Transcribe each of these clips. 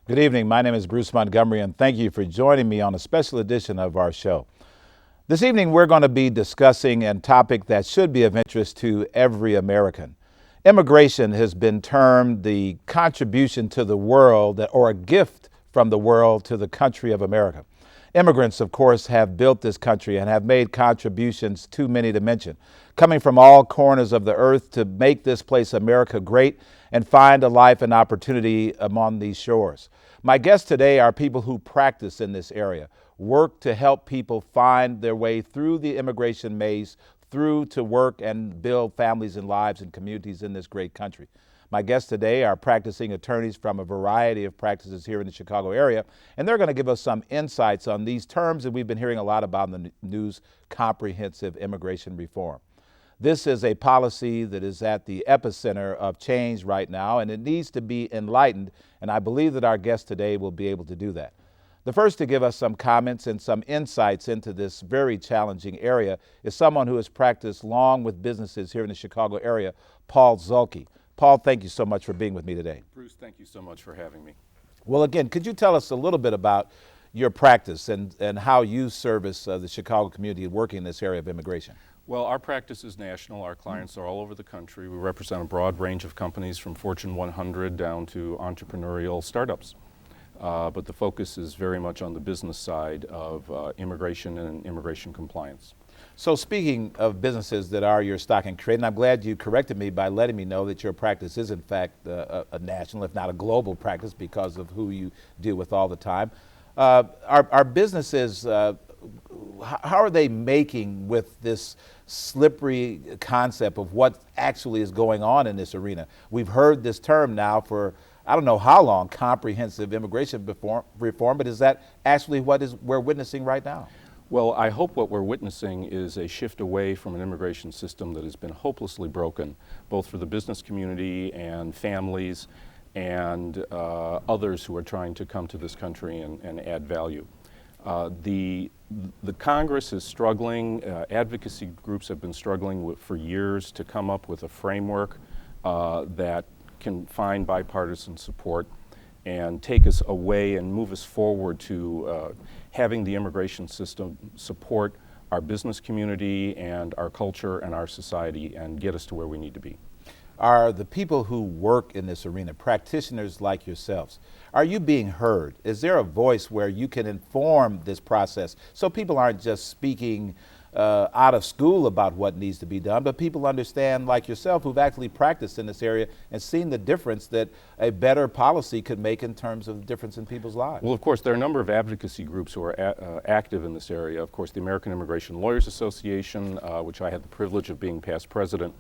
Good evening. My name is Bruce Montgomery, and thank you for joining me on a special edition of our show. This evening, we're going to be discussing a topic that should be of interest to every American. Immigration has been termed the contribution to the world or a gift from the world to the country of America. Immigrants, of course, have built this country and have made contributions too many to mention, coming from all corners of the earth to make this place America great and find a life and opportunity among these shores. My guests today are people who practice in this area, work to help people find their way through the immigration maze, through to work and build families and lives and communities in this great country. My guests today are practicing attorneys from a variety of practices here in the Chicago area, and they're going to give us some insights on these terms that we've been hearing a lot about in the news: comprehensive immigration reform. This is a policy that is at the epicenter of change right now, and it needs to be enlightened, and I believe that our guest today will be able to do that. The first to give us some comments and some insights into this very challenging area is someone who has practiced long with businesses here in the Chicago area, Paul Zulkie. Paul, thank you so much for being with me today. Bruce, thank you so much for having me. Well, again, could you tell us a little bit about your practice and how you service the Chicago community working in this area of immigration? Well, our practice is national. Our clients are all over the country. We represent a broad range of companies from Fortune 100 down to entrepreneurial startups. But the focus is very much on the business side of immigration and immigration compliance. So speaking of businesses that are your stock in trade, and I'm glad you corrected me by letting me know that your practice is in fact a national, if not a global practice, because of who you deal with all the time. Our businesses, how are they making with this slippery concept of what actually is going on in this arena? We've heard this term now for I don't know how long, comprehensive immigration reform, but is that actually what we're witnessing right now? Well, I hope what we're witnessing is a shift away from an immigration system that has been hopelessly broken, both for the business community and families and others who are trying to come to this country and add value. The Congress is struggling, advocacy groups have been struggling for years to come up with a framework that can find bipartisan support and take us away and move us forward to having the immigration system support our business community and our culture and our society and get us to where we need to be. Are the people who work in this arena, practitioners like yourselves, are you being heard? Is there a voice where you can inform this process so people aren't just speaking out of school about what needs to be done, but people understand, like yourself, who've actually practiced in this area and seen the difference that a better policy could make in terms of the difference in people's lives? Well, of course, there are a number of advocacy groups who are active in this area. Of course, the American Immigration Lawyers Association, which I had the privilege of being past president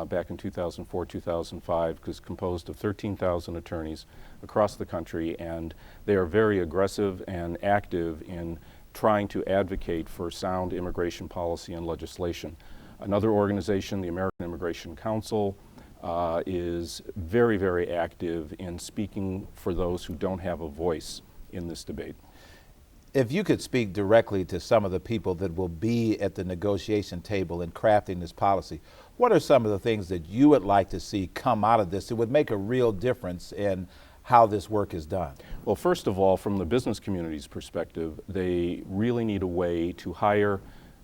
back in 2004, 2005, is composed of 13,000 attorneys across the country, and they are very aggressive and active in trying to advocate for sound immigration policy and legislation. Another organization, the American Immigration Council, is very, very active in speaking for those who don't have a voice in this debate. If you could speak directly to some of the people that will be at the negotiation table in crafting this policy, what are some of the things that you would like to see come out of this that would make a real difference in how this work is done? Well, first of all, from the business community's perspective, they really need a way to hire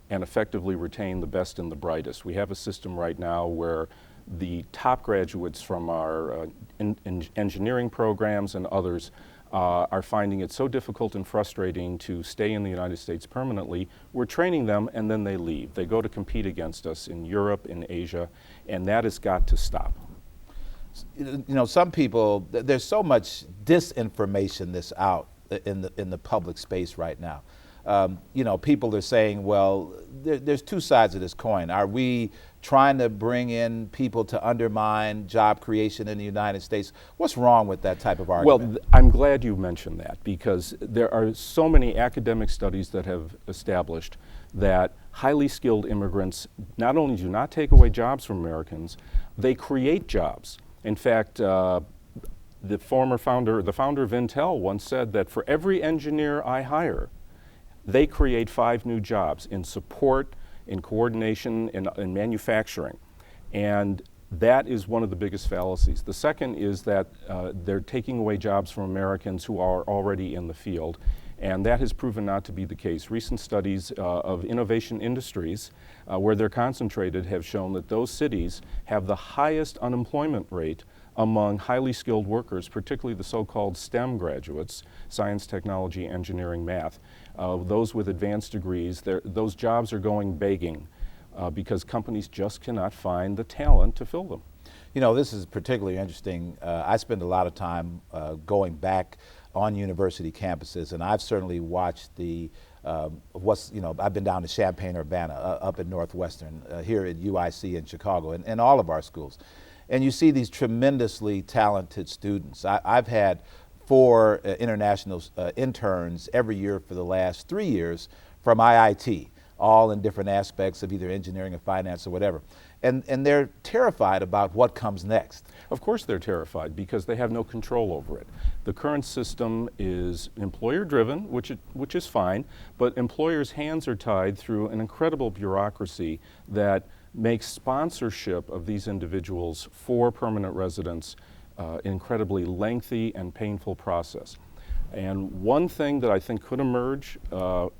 and effectively retain the best and the brightest. We have a system right now where the top graduates from our engineering programs and others are finding it so difficult and frustrating to stay in the United States permanently. We're training them and then they leave. They go to compete against us in Europe, in Asia, and that has got to stop. You know, some people, there's so much disinformation that's out in the public space right now. You know, people are saying, well, there's two sides of this coin. Are we trying to bring in people to undermine job creation in the United States? What's wrong with that type of argument? Well, I'm glad you mentioned that, because there are so many academic studies that have established that highly skilled immigrants not only do not take away jobs from Americans, they create jobs. In fact, the founder of Intel once said that for every engineer I hire, they create 5 new jobs in support, in coordination, in manufacturing. And That is one of the biggest fallacies. The second is that they're taking away jobs from Americans who are already in the field, and that has proven not to be the case. Recent studies of innovation industries where they're concentrated have shown that those cities have the highest unemployment rate among highly skilled workers, particularly the so-called STEM graduates, science, technology, engineering, math. Those with advanced degrees, those jobs are going begging because companies just cannot find the talent to fill them. You know, this is particularly interesting. I spend a lot of time going back on university campuses, and I've certainly watched the I've been down to Champaign-Urbana, up at Northwestern, here at UIC in Chicago, and all of our schools. And you see these tremendously talented students. I've had 4 international interns every year for the last 3 years from IIT, all in different aspects of either engineering or finance or whatever. And they're terrified about what comes next. Of course they're terrified because they have no control over it. The current system is employer-driven, which is fine, but employers' hands are tied through an incredible bureaucracy that makes sponsorship of these individuals for permanent residence incredibly lengthy and painful process. And one thing that I think could emerge on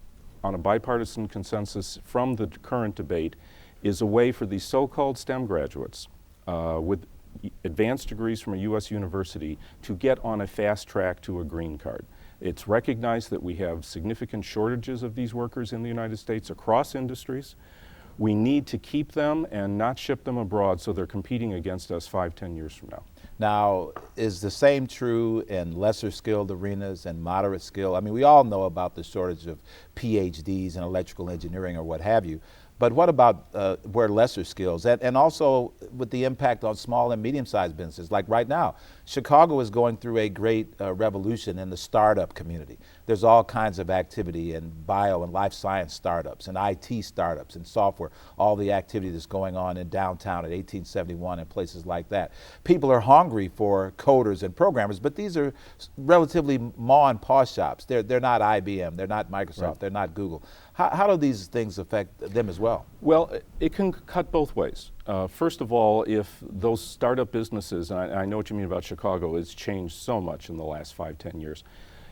a bipartisan consensus from the current debate is a way for these so-called STEM graduates with advanced degrees from a U.S. university to get on a fast track to a green card. It's recognized that we have significant shortages of these workers in the United States across industries. We need to keep them and not ship them abroad so they're competing against us 5-10 years from now. Now, is the same true in lesser skilled arenas and moderate skill? I mean, we all know about the shortage of PhDs in electrical engineering or what have you, but what about where lesser skills, and also with the impact on small and medium-sized businesses? Like right now, Chicago is going through a great revolution in the startup community. There's all kinds of activity in bio and life science startups and IT startups and software, all the activity that's going on in downtown at 1871 and places like that. People are hungry for coders and programmers, but these are relatively ma and pa shops. They're not IBM, they're not Microsoft, right. They're not Google. How do these things affect them as well? Well, it can cut both ways. First of all, if those startup businesses, and I know what you mean about Chicago, it's changed so much in the last 5-10 years.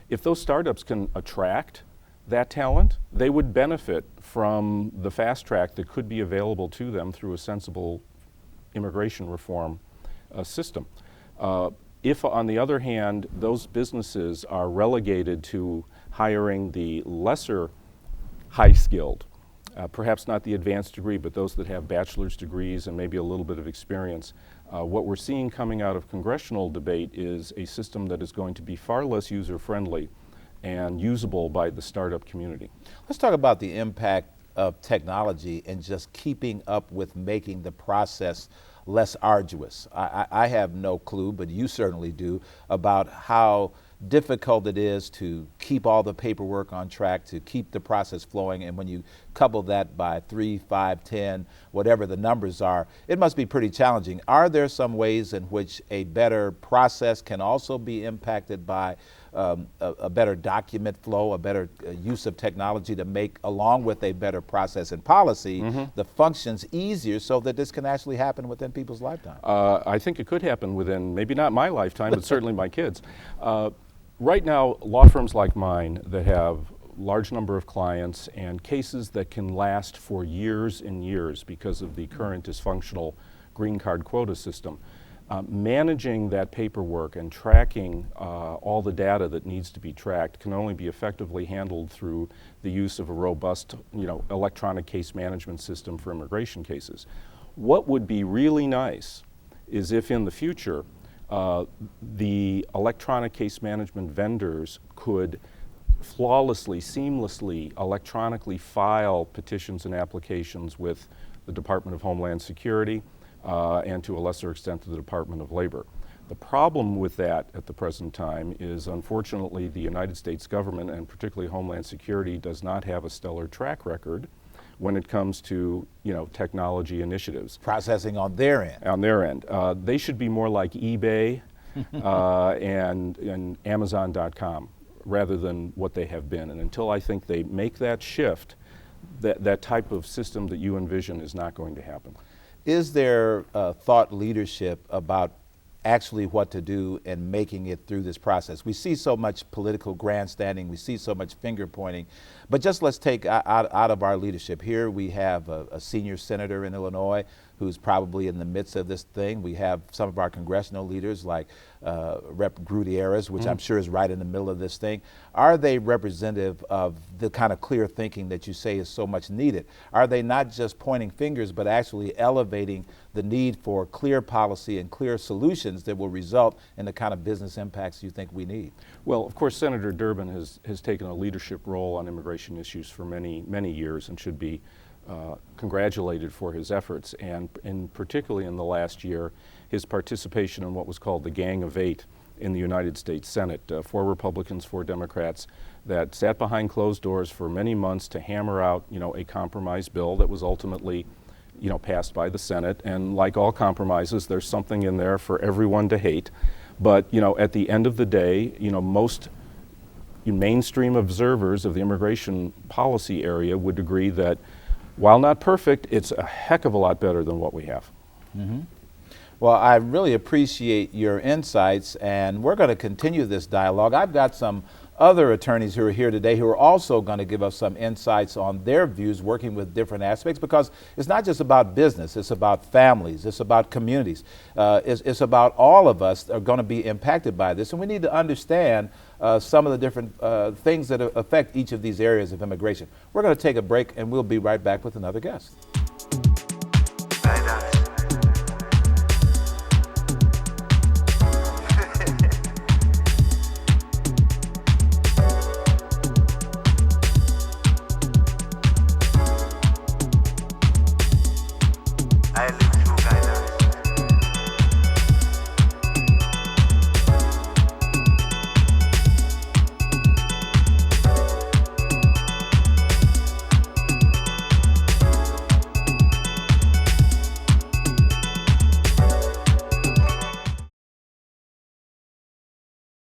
If those startups can attract that talent, they would benefit from the fast track that could be available to them through a sensible immigration reform system. If, on the other hand, those businesses are relegated to hiring the lesser high-skilled, perhaps not the advanced degree, but those that have bachelor's degrees and maybe a little bit of experience, what we're seeing coming out of congressional debate is a system that is going to be far less user-friendly and usable by the startup community. Let's talk about the impact of technology and just keeping up with making the process less arduous. I have no clue, but you certainly do, about how difficult it is to keep all the paperwork on track, to keep the process flowing, and when you couple that by 3, 5, 10, whatever the numbers are, it must be pretty challenging. Are there some ways in which a better process can also be impacted by a better document flow, a better use of technology to make, along with a better process and policy, the functions easier so that this can actually happen within people's lifetime? I think it could happen within, maybe not my lifetime, but certainly my kids. Right now, law firms like mine that have large number of clients and cases that can last for years and years because of the current dysfunctional green card quota system, managing that paperwork and tracking all the data that needs to be tracked can only be effectively handled through the use of a robust, electronic case management system for immigration cases. What would be really nice is if in the future the electronic case management vendors could flawlessly, seamlessly, electronically file petitions and applications with the Department of Homeland Security and to a lesser extent the Department of Labor. The problem with that at the present time is, unfortunately, the United States government, and particularly Homeland Security, does not have a stellar track record when it comes to, technology initiatives. Processing on their end. On their end. They should be more like eBay and Amazon.com rather than what they have been. And until I think they make that shift, that type of system that you envision is not going to happen. Is there thought leadership about actually what to do and making it through this process? We see so much political grandstanding, we see so much finger pointing, but just let's take out of our leadership. Here we have a senior senator in Illinois who's probably in the midst of this thing. We have some of our congressional leaders like Rep. Gutierrez, which I'm sure is right in the middle of this thing. Are they representative of the kind of clear thinking that you say is so much needed? Are they not just pointing fingers, but actually elevating the need for clear policy and clear solutions that will result in the kind of business impacts you think we need? Well, of course, Senator Durbin has taken a leadership role on immigration issues for many, many years and should be congratulated for his efforts, and particularly in the last year, his participation in what was called the Gang of Eight in the United States Senate, 4 Republicans, 4 Democrats, that sat behind closed doors for many months to hammer out, a compromise bill that was ultimately, passed by the Senate. And like all compromises, there's something in there for everyone to hate. But, at the end of the day, most mainstream observers of the immigration policy area would agree that while not perfect, it's a heck of a lot better than what we have. Well, I really appreciate your insights, and we're going to continue this dialogue. I've got some other attorneys who are here today who are also going to give us some insights on their views working with different aspects, because it's not just about business, it's about families, it's about communities, it's about all of us that are going to be impacted by this, and we need to understand some of the different things that affect each of these areas of immigration. We're going to take a break, and we'll be right back with another guest.